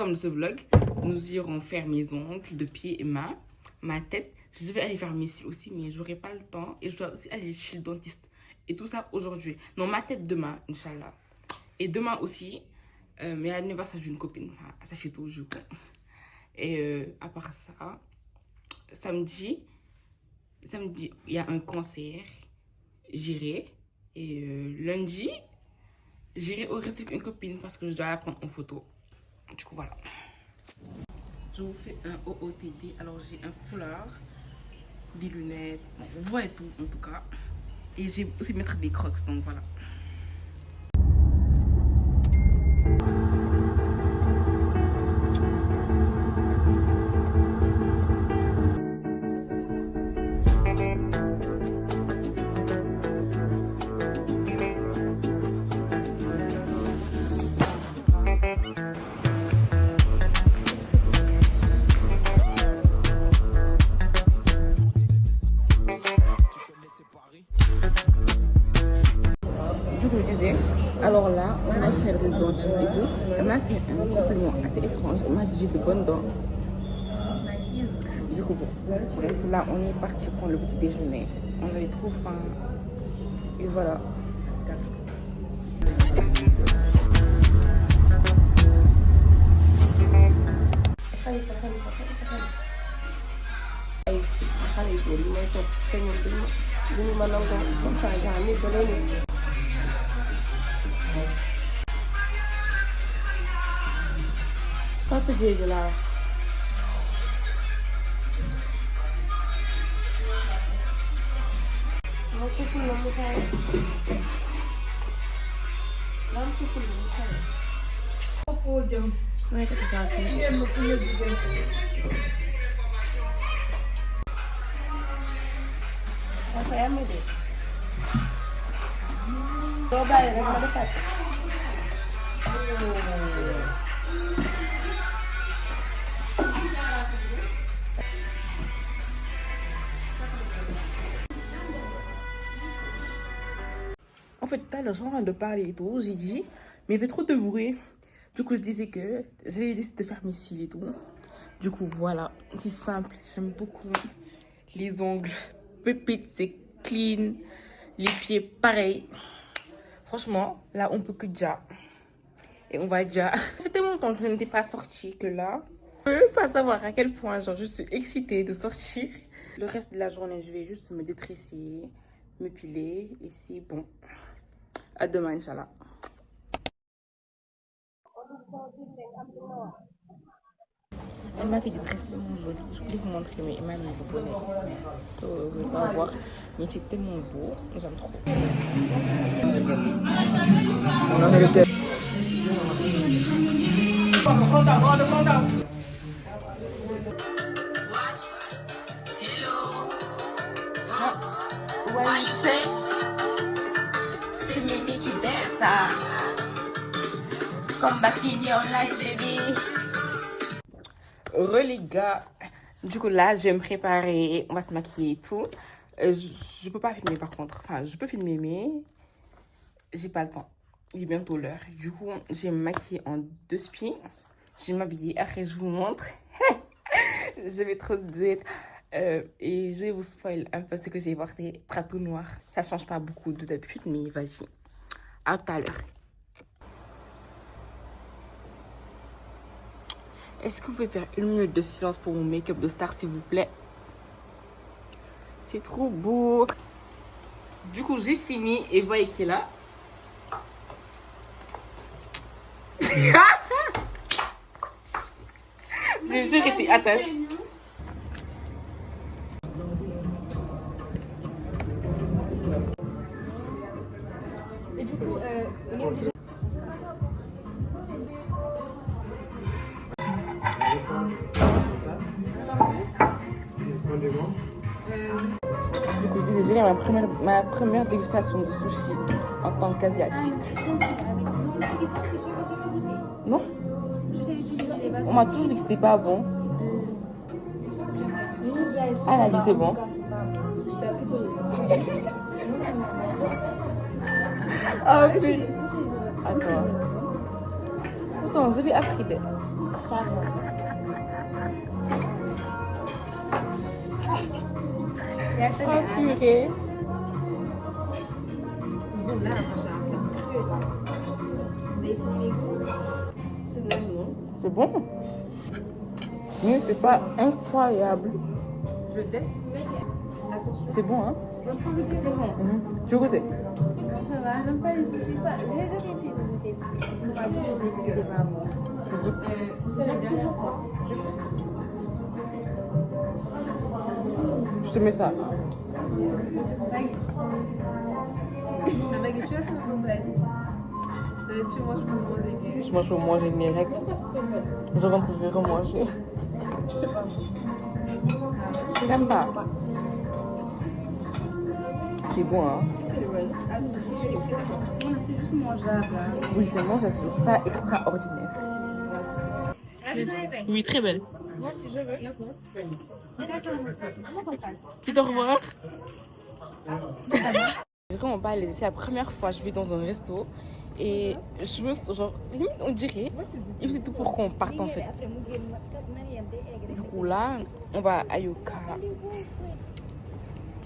programme de ce vlog, nous irons faire mes ongles de pied et main, ma tête. Je vais aller faire mes cils aussi, mais j'aurai pas le temps. Et je dois aussi aller chez le dentiste. Et tout ça aujourd'hui. Non, ma tête demain, Inch'Allah. Et demain aussi, mais à l'anniversaire d'une copine. Enfin, ça fait tout, je crois. Et à part ça, samedi, il y a un concert. J'irai. Et lundi, j'irai au resto avec une copine parce que je dois la prendre en photo. Du coup, voilà. Je vous fais un OOTD. Alors, j'ai un foulard, des lunettes, bon, vous voyez tout en tout cas. Et j'ai aussi mettre des crocs, donc voilà. Du coup, je disais, alors là, on a fait le dentiste et tout. Elle m'a fait un compliment assez étrange. Elle m'a dit j'ai de bonnes dents. Du coup, bon, bref, là, on est parti prendre le petit déjeuner. On avait trop faim. Et voilà. Papa Diego là. En fait, tout à l'heure, je suis en train de parler et tout, j'ai dit, mais il y avait trop de bruit. Du coup, je disais que j'avais décidé de faire mes cils et tout. Du coup, voilà, c'est simple, j'aime beaucoup les ongles. Pépites, c'est clean. Les pieds, pareil. Franchement, là, on peut que déjà. Et on va déjà. Ça fait tellement longtemps que je n'étais pas sortie que là. Je ne peux pas savoir à quel point, genre, je suis excitée de sortir. Le reste de la journée, je vais juste me détresser, me piler. Et c'est bon. À demain, Inch'Allah. Elle m'a fait des tresses tellement jolies. Je voulais vous montrer, mais elle m'a mis le bonnet. So, vous ne pouvez pas voir. Mais c'est tellement beau. J'aime trop. On en est le test. Hello. What you say? C'est Mimi qui dance. Come back in your life, baby. Les gars, du coup là je vais me préparer, on va se maquiller et tout. Je peux pas filmer par contre, enfin je peux filmer mais j'ai pas le temps. Il est bientôt l'heure. Du coup je vais me maquiller en 2 spies. Je vais m'habiller, après je vous montre. Je vais trop d'être et je vais vous spoil un peu ce que j'ai porté. Tout noir, ça change pas beaucoup de d'habitude mais vas-y. À tout à l'heure. Est-ce que vous pouvez faire 1 minute de silence pour mon make-up de star, s'il vous plaît? C'est trop beau. Du coup, j'ai fini et vous voyez qui est là. J'ai juste été atteinte. Et du coup, on est obligé. Du coup, je disais, ma première dégustation de sushi en tant qu'asiatique. Non? On m'a toujours dit que c'était pas bon. Ah, elle a dit c'est bon. Ah oui. Attends. Pourtant, j'avais appris. Oh purée. C'est bon. Mais c'est pas incroyable. C'est bon, hein? C'est bon. Tu veux goûter? Ça va, j'aime pas les sushis. J'ai jamais essayé de goûter. C'est pas bon, c'était pas bon. Je te mets ça. La baguette, tu vas faire complète. Tu manges pour manger. Je mange pour manger direct. Je rentre, je vais remanger. C'est pas bon. J'aime pas. C'est bon, hein? C'est bon. Ah non, c'est juste mangeable. Oui, c'est mangeable, c'est pas extraordinaire. Oui, très belle. Moi, si je veux. Au revoir. Vraiment pas à l'aise. C'est la première fois que je vais dans un resto et je me sens genre limite on dirait il faisait tout pour qu'on parte en fait. Du coup là on va à Yoka.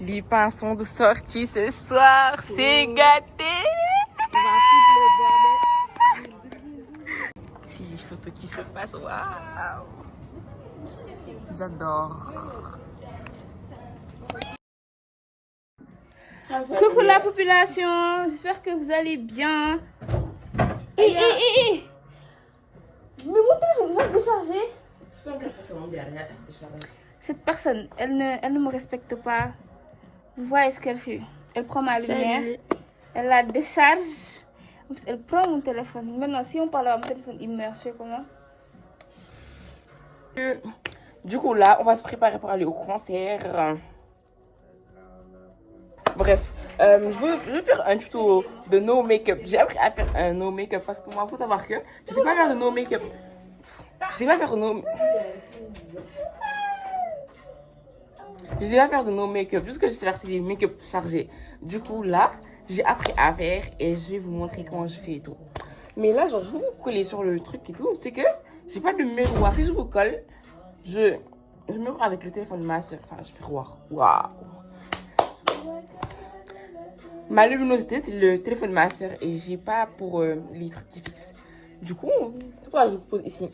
Les pinsons de sortie ce soir, c'est gâté. C'est les photos qui se passent, waouh. J'adore. Coucou la population, j'espère que vous allez bien. Mais mon téléphone va se décharger. Cette personne, elle ne me respecte pas. Vous voyez ce qu'elle fait? Elle prend ma lumière, elle la décharge, elle prend mon téléphone. Maintenant, si on parle à mon téléphone, il meurt. Je sais comment? Du coup là, on va se préparer pour aller au concert. Bref, je veux faire un tuto de no make-up. J'ai appris à faire un no make-up parce que moi, il faut savoir que je sais pas faire de no make-up. Je sais pas faire de no... Je sais pas faire de no make-up. Tout ce que je sais faire, c'est des make-up chargés. Du coup, là, j'ai appris à faire et je vais vous montrer comment je fais et tout. Mais là, genre, je vais vous coller sur le truc et tout. C'est que j'ai pas de miroir. Si je vous colle, je miroir avec le téléphone de ma soeur. Enfin, je miroir. Waouh! Ma luminosité, c'est le téléphone de ma soeur et j'ai pas pour les trucs qui fixent. Du coup, c'est pourquoi je vous pose ici.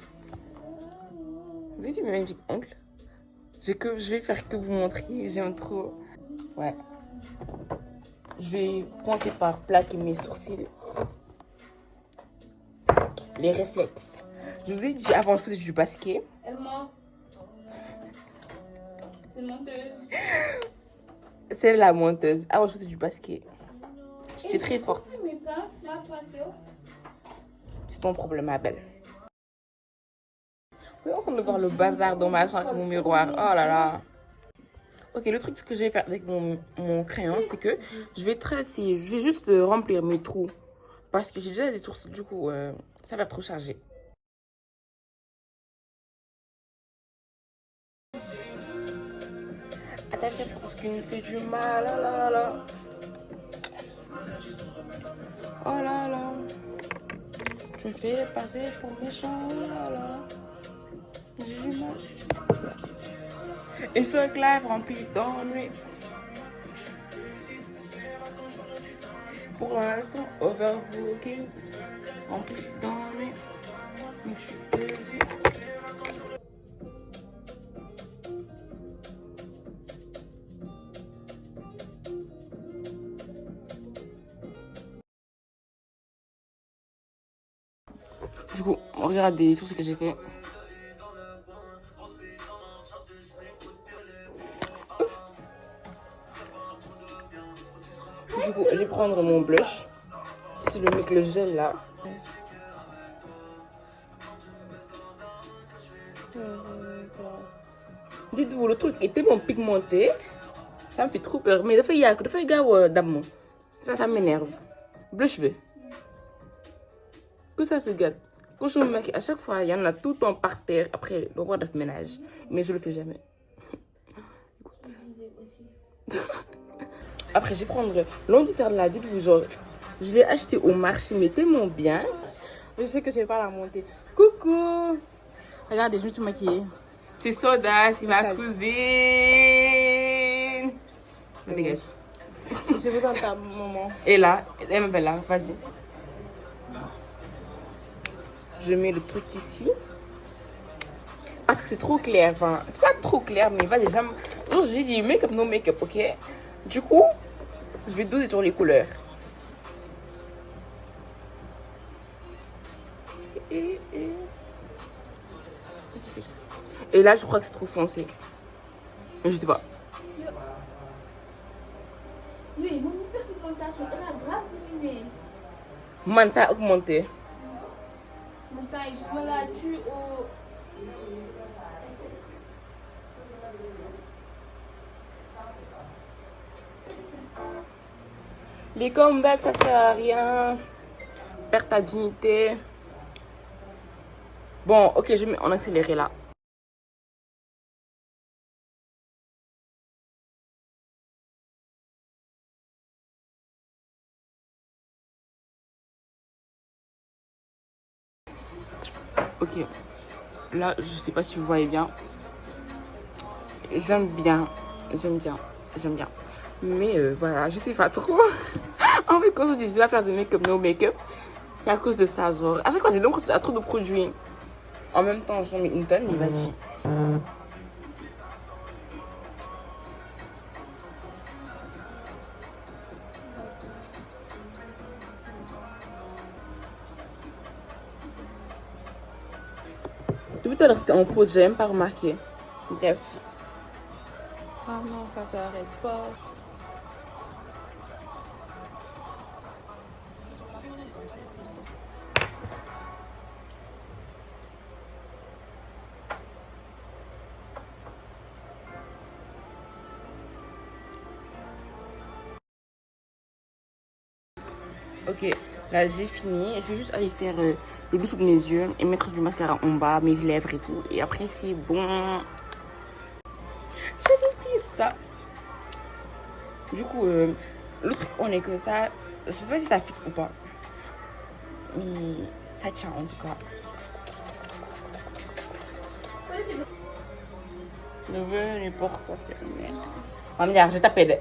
Vous avez vu mes magnifiques ongles? Je vais faire que vous montrer. J'aime trop. Ouais. Je vais commencer par plaquer mes sourcils. Les réflexes. Je vous ai dit avant, je faisais du basket. Elle ment. C'est une menteuse. C'est la menteuse. Avant, je faisais du basket. J'étais très forte. C'est ton problème, ma belle. On est en train de voir le bazar dans ma chambre avec mon miroir. Oh là là. Ok, le truc que je vais faire avec mon crayon, c'est que je vais tracer. Je vais juste remplir mes trous. Parce que j'ai déjà des sourcils, du coup, ça va trop charger. Attachez parce qu'il me fait du mal. Oh là là. Oh là là. Tu me fais passer pour méchant. Oh là là. J'ai du mal. Une feuille claire remplie d'ennui. Pour l'instant, overbooking. Rempli d'ennui. Mais je suis déçue. Du coup, on regarde des sourcils que j'ai fait. Du coup, je vais prendre mon blush. C'est le gel là. Dites-vous, le truc est tellement pigmenté. Ça me fait trop peur. Mais il y a des gars d'amour. Ça m'énerve. Blush B. Que ça se gâte. Quand je me maquille, à chaque fois, il y en a tout le temps par terre après le roi de ménage. Mais je le fais jamais. Écoute. Après, je vais prendre l'onduleur là. Dites-vous, genre, je l'ai acheté au marché, mais tellement bien. Je sais que je ne vais pas la monter. Coucou! Regardez, je me suis maquillée. C'est Soda, c'est ma cousine. Dégage. Je veux entendre ta maman. Et là, elle m'appelle là, vas-y. Je mets le truc ici. Parce que c'est trop clair. Enfin, c'est pas trop clair, mais vas-y, j'aime. J'ai dit make-up, no make-up, ok? Du coup, je vais doser sur les couleurs. Et là, je crois que c'est trop foncé. Mais je sais pas. Oui, mon hyperpigmentation, elle a grave diminué. Man, ça a augmenté. Mon taille, je me la tue au... Les comebacks, ça sert à rien. Perdre ta dignité. Bon, ok, je mets en accéléré là. Ok, là, je sais pas si vous voyez bien. J'aime bien. Mais voilà, je sais pas trop. En fait, quand je dis faire de make-up, no make-up, c'est à cause de ça. Genre, à chaque fois, j'ai l'impression qu'il y a trop de produits. En même temps, j'en mets une tonne, mais vas-y. Depuis tout à l'heure, c'était en pause, j'ai même pas remarqué. Bref. Ah non, ça s'arrête pas. Ok, là j'ai fini. Je vais juste aller faire le dessous de mes yeux et mettre du mascara en bas, mes lèvres et tout. Et après, c'est bon. J'avais oublié ça. Du coup, le truc, on est que ça. Je sais pas si ça fixe ou pas. Mais ça tient en tout cas. Ne venez pourquoi fermer. Maman, je t'appelle.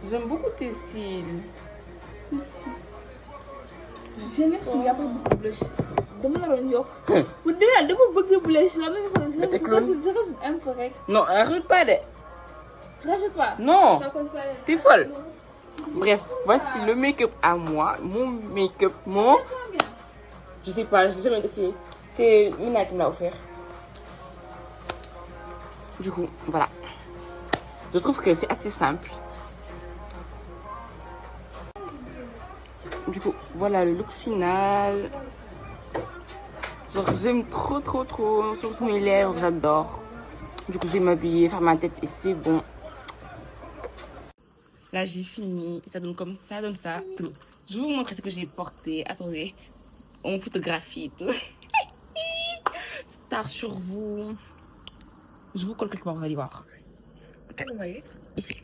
J'aime beaucoup tes cils. Merci. J'aime qu'il y a pas beaucoup de blush. Dama la doon yokk. Bu dee dama bëgg blush la même chose. Je rajoute un peu rek. Non, rajoute pas de. Je rajoute pas. Non. Ça compte pas. T'es folle. Bref, voici le make-up à moi. Mon make-up, mon. Ça tient bien. Je sais pas, je l'ai jamais essayé. C'est Mina qui me l'a offert. Du coup, voilà. Je trouve que c'est assez simple. Du coup, voilà le look final. Genre, j'aime trop, surtout mes lèvres, j'adore. Du coup, je vais m'habiller, faire ma tête et c'est bon. Là, j'ai fini. Ça donne comme ça, donne ça. Je vais vous montrer ce que j'ai porté. Attendez, on photographie et tout. Star sur vous. Je vous colle quelque part, vous allez voir. Ok, vous voyez ici.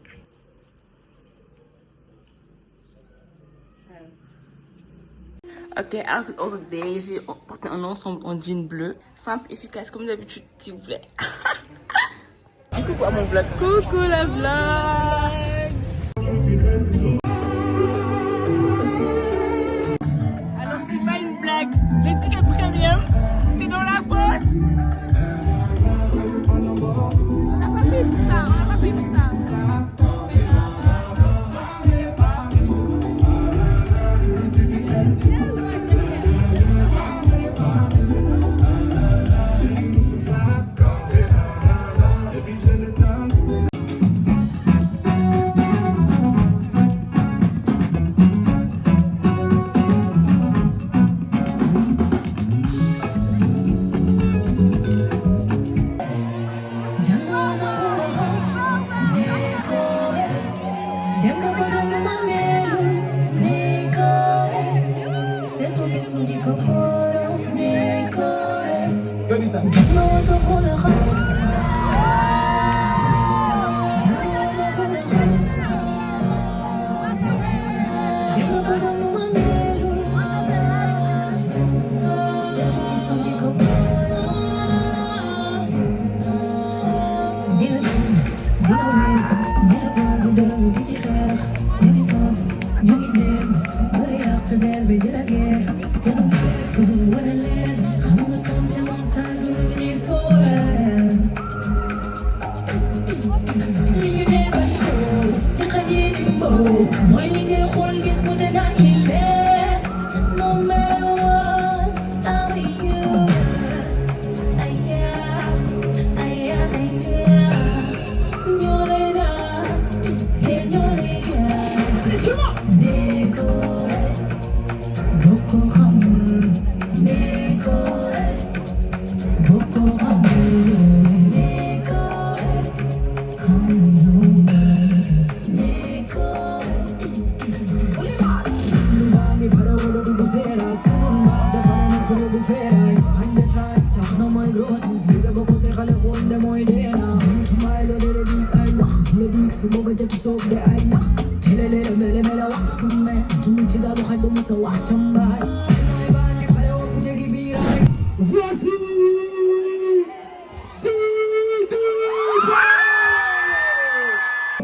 Ok, outfit of the day, j'ai porté un ensemble en jean bleu, simple, efficace comme d'habitude, s'il vous plaît. Dis coucou à mon vlog. Coucou la vlog. Alors c'est pas une blague, le ticket premium, c'est dans la boîte. On n'a pas fait ça,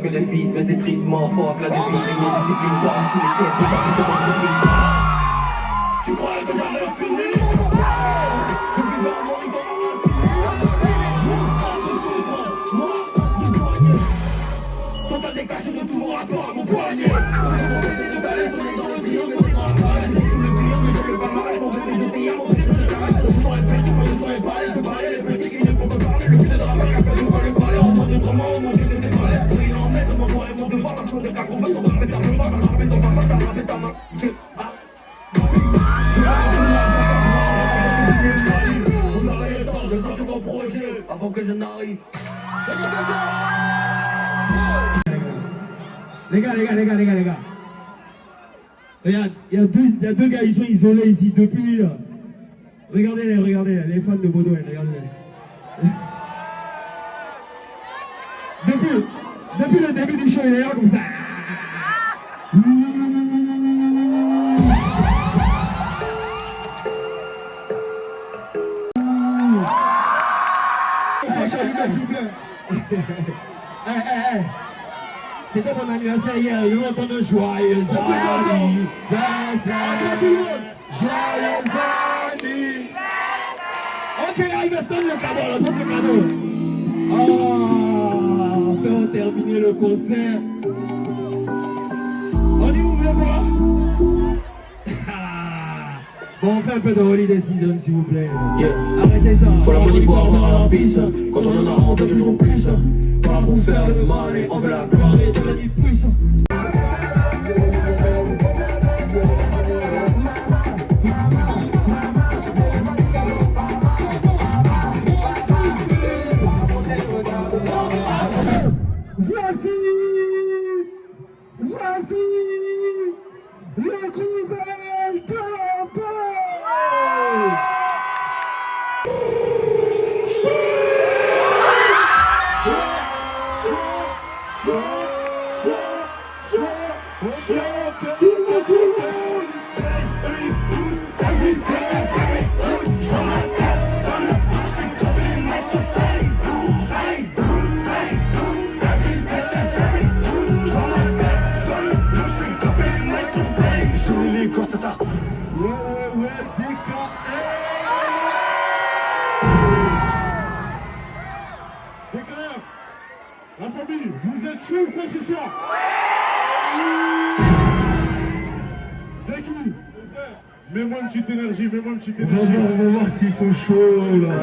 Que des fils, mais c'est tristement fort que la devise une discipline pas sous les chefs de ta entreprise. Tu croyais que j'allais finir? Depuis vers mon rideau, total décaché de tout vos rapports à mon poignet. Mon baiser de ta laisse, on est dans le triangle de tes grands palais. Le triangle, je le palmarès, mon bébé, j'étais hier, mon bébé, je te caresse. Je t'aurais perdu, moi je t'aurais parlé. Je parlais, les petits qui ne font que parler. Le but de drama, café, je vois le parler. En mode de drama, au moins je les ai parlé. Pour il en mettre, mon droit et mon devoir. Dans le de 80, on va mettre ta main, on va mettre ta main, on va mettre ta main. Vous aurez le temps de sortir vos projets avant que je n'arrive. Les gars. Regarde, il y a deux gars, ils sont isolés ici depuis. Regardez-les, les fans de Baudouin, regardez-les. Depuis le début du show, il est là comme ça. S'il vous plaît. C'était mon anniversaire hier, ils vont entendre joyeux anniversaire. Joyeux anniversaire. Ok, il va se donner le cadeau, donne le cadeau. Oh, enfin on terminer le concert. On y ouvre le bras. Bon, on fait un peu de holiday season s'il vous plaît. Yeah. Arrêtez ça. Faut la money pour avoir la piste. Quand on en a, on veut toujours plus. Pas pour faire le mal et on veut la gloire et devenir puissant. Voici le couvert de La famille, vous êtes chauds quoi ce soir? C'est qui? Mets-moi une petite énergie, On va voir s'ils sont chauds là.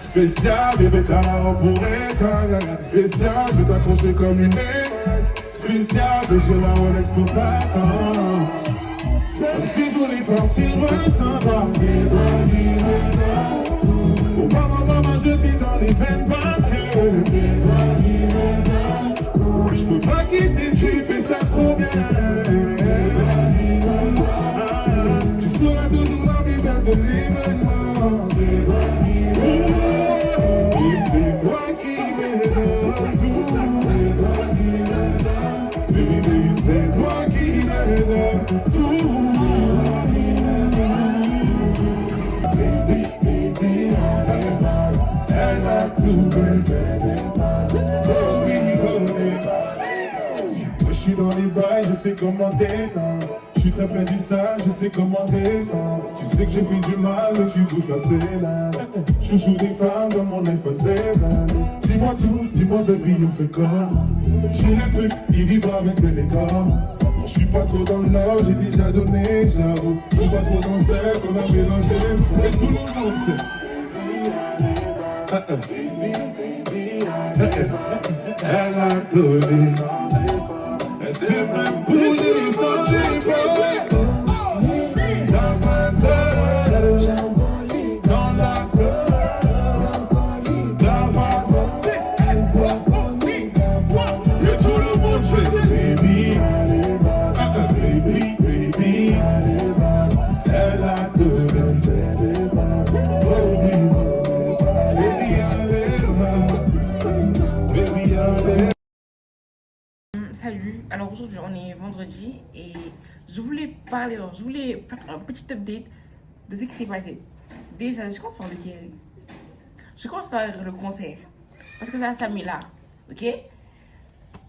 Spécial, bébé, t'as la pour spécial, je vais t'accrocher comme une image. Spécial, mais j'ai la Rolex pour t'attendre. Comme si je voulais partir loin sans toi. C'est toi qui me donnes. Oh maman, je t'ai dans les veines parce que c'est toi qui me donnes. Je peux pas quitter, tu fais ça trop bien. C'est toi qui me donnes. Tu seras toujours la plus belle de l'événement. C'est toi qui me donnes. Et c'est toi qui me donnes tout. C'est toi qui me donnes. Baby, c'est toi qui me donnes tout. Elle a tout fait. Oh oui, moi je suis dans les bails, je sais comment t'éteindre. Je suis très près du sale, je sais comment descendre. Tu sais que j'ai fait du mal, mais tu bouges pas, c'est là. Je joue des femmes dans mon iPhone 7. Dis-moi tout, dis-moi baby, on fait comment? J'ai le truc qui vibre avec le décor. Je suis pas trop dans le nord, j'ai déjà donné, j'avoue. Je suis pas trop dans celle qu'on a mélangé. Et tout le monde sait. Elle a donné. Elle s'est même bougée sans effort. Dans ma zone, dans la dans ma zone, et tout le monde sait. Baby, baby, elle a donné. Salut, alors aujourd'hui on est vendredi et je voulais faire un petit update de ce qui s'est passé. Déjà, je commence par lequel? Je commence par le concert parce que ça mis là, ok?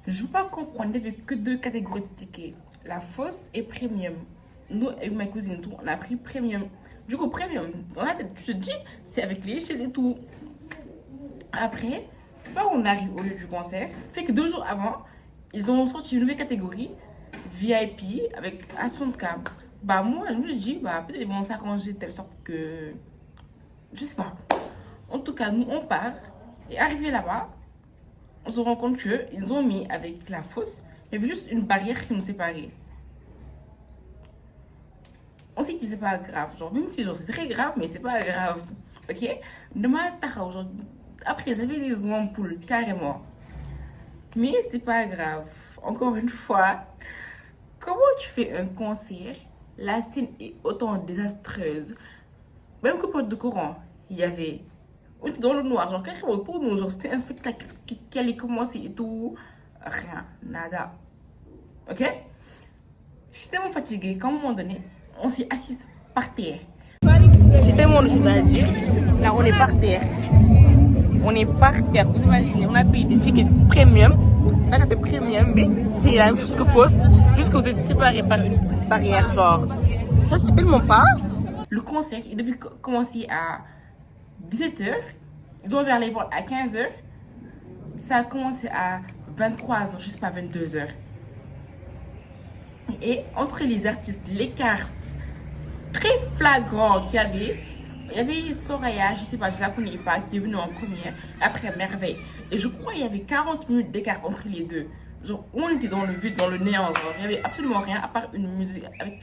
Je ne peux pas comprendre, il n'y avait que deux catégories de tickets, la fausse et premium. Nous, avec ma cousine, tout, on a pris premium. Du coup, premium, dans la tête, tu te dis, c'est avec les chaises et tout. Après, c'est pas où on arrive au lieu du concert. Fait que 2 jours avant, ils ont sorti une nouvelle catégorie, VIP, avec à 60K. Bah moi, je me dis, bah peut-être ils vont s'arranger de telle sorte que... Je sais pas. En tout cas, nous, on part. Et arrivé là-bas, on se rend compte qu'ils ont mis avec la fausse, il y avait juste une barrière qui nous séparait. On sait que c'est pas grave, genre, même si genre, c'est très grave, mais c'est pas grave. Ok? Demain, genre, après, j'avais les ampoules, carrément. Mais c'est pas grave. Encore une fois, comment tu fais un concert? La scène est autant désastreuse. Même que pour de courant, il y avait. On était dans le noir, genre carrément pour nous, genre c'était un spectacle qui allait commencer et tout. Rien, nada. Ok? J'étais tellement fatiguée qu'à un moment donné, on s'est assis par terre. J'ai tellement de choses à dire. Là, on est par terre. On est par terre. Vous imaginez, on a payé des tickets premium. Là, des premium, mais c'est la même chose que fausse. Juste que vous êtes séparés par une petite barrière, genre. Ça se fait tellement pas. Le concert, il devait commencer à 17h. Ils ont ouvert les portes à 15h. Ça a commencé à 23h, je sais pas, 22h. Et entre les artistes, l'écart très flagrant qu'il y avait, il y avait Soraya, je sais pas, je la connais pas, qui est venue en première, après Merveille. Et je crois qu'il y avait 40 minutes d'écart entre les deux. Genre, on était dans le vide, dans le néant, genre, il y avait absolument rien à part une musique avec...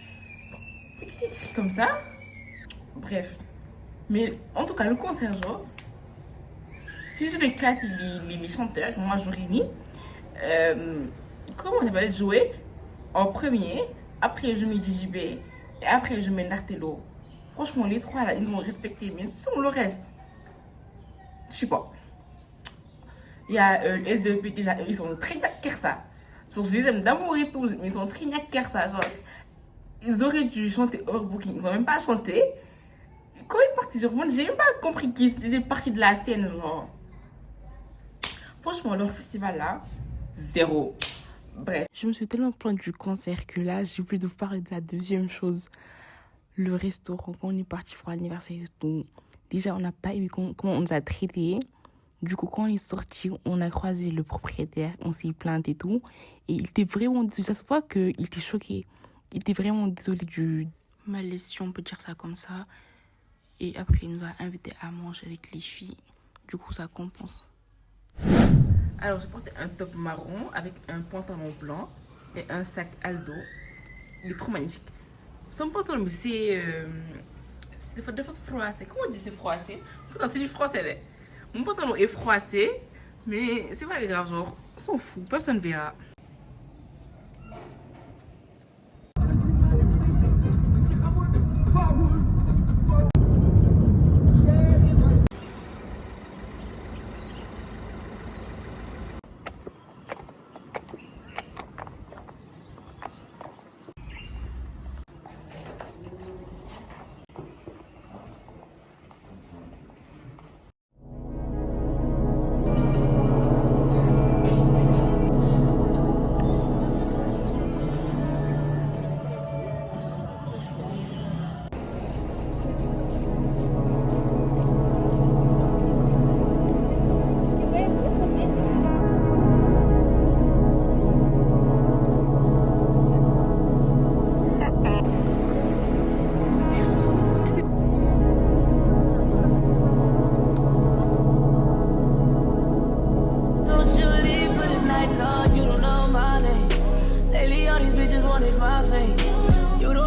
C'est écrit comme ça. Bref. Mais en tout cas, le concert, genre, si je vais classer les chanteurs, moi j'aurais mis, comment ça va être joué en premier, après je mets JJB, et après je mets Nartello. Franchement, les trois là, ils ont respecté, mais sans le reste, je sais pas. Il y a L2P déjà, ils sont très ça. Genre, je les aime d'amour et tout, mais ils sont très ça. Genre, ils auraient dû chanter hors booking, ils ont même pas chanté. Quand ils partent, genre, moi j'ai même pas compris qu'ils faisaient partie de la scène, genre. Franchement, leur festival là, zéro. Bref. Je me suis tellement plainte du concert que là, j'ai oublié de vous parler de la deuxième chose. Le restaurant, quand on est parti pour l'anniversaire et tout. Déjà, on n'a pas eu comment on nous a traités. Du coup, quand on est sorti, on a croisé le propriétaire, on s'est plaint et tout. Et il était vraiment désolé. Ça se voit qu'il était choqué. Il était vraiment désolé du malaise, si on peut dire ça comme ça. Et après, il nous a invités à manger avec les filles. Du coup, ça compense. Alors, j'ai porté un top marron avec un pantalon blanc et un sac Aldo. Il est trop magnifique. Son pantalon, c'est des fois froissé. Comment on dit c'est froissé? Pourtant, c'est du français. Là. Mon pantalon est froissé, mais c'est pas grave, genre, on s'en fout, personne ne verra.